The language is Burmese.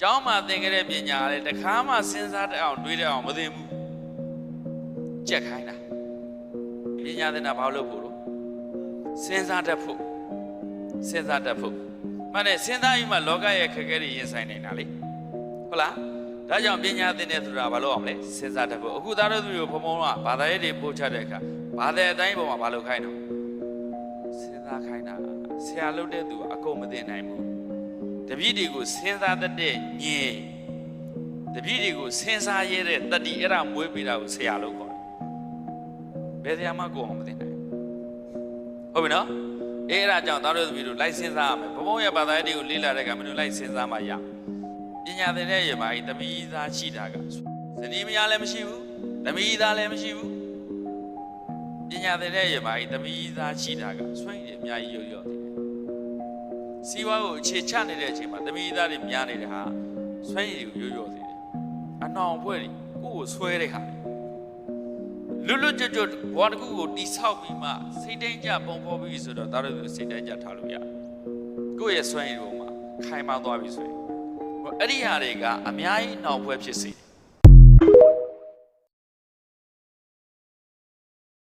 ကျောင်းမှာသင်ခဲ့တဲ့ပညာလေတခါမှစဉ်းစားတတ်အောင်တွေးတတ်အောင်မသိဘူးကြက်ခိုင်းတာပညာသင်တာဘာလို့ဖို့လို့စဉ်းစားတတ်ဖို့မှန်တယ်စဉ်းစားပြီးမှလောကရဲ့ခက်ခဲတွေရင်ဆိုင်နေတာလေဟုတ်လားဒါကြောင့်ပညာသင်တယ်ဆိုတာဘာလို့အောင်လဲစဉ်းစားတတ်ဖို့အခုသားတို့သူတို့ဘုံဘုံကဘာသာရေးတွေပို့ချတဲ့အခါဘာသာအတိုင်းပုံမှာဘာလို့ခိုင်းတော့စဉ်းစားခိုင်းတာဆရာလုပ်တဲ့သူကအကုန်မသိနိုင်ဘူးတပည့်တွေကိုစဉ်းစားတတ်တဲ့ညင်တပည့်တွေကိုစဉ်းစားရတဲ့တတိအဲ့ဒါမွေးပေးတာကိုဆရာလုပ်ခေါ်တယ်ဘယ်ဆရာမှကိုအောင်မသိနိုင်ဟုတ်ပြီနော်အဲ့ဒါကြောင့်သားတို့သမီးတို့လိုက်စဉ်းစားရမယ်ဘုံဘုံရဲ့ဘာသာရေးတွေကိုလေ့လာတဲ့အခါမင်းတို့လိုက်စဉ်းစားမှရပညာသင်တဲ့ရေမှာသမီးသားရှိတာကဇနီးမယားလည်းမရှိဘူးသမီးသားလည်းမရှိဘူးပညာသင်တဲ့ရေမှာသမီးသားရှိတာကဆွမ်းရည်အများကြီးရော့သေးတယ်စီးပွားကိုအခြေချနေတဲ့အချိန်မှာသမီးသားတွေများနေတဲ့ဟာဆွမ်းရည်ကိုရော့သေးတယ်အနှောင်အဖွဲ့တွေကိုယ်ဆွဲတဲ့ဟာလွတ်ကျွတ်ဘောတကူကိုတိဆောက်ပြီးမှစိတ်တိုင်းကြပုံဖော်ပြီးဆိုတော့ဒါတို့စိတ်တိုင်းကြထားလို့ရတယ်ကိုယ့်ရဲ့ဆွမ်းရည်ပေါ်မှာခိုင်မာသွားပြီဆိုရင်အဲ့ဒီဟာတွေကအများကြီးနှောင်ပွဲဖြစ်စေ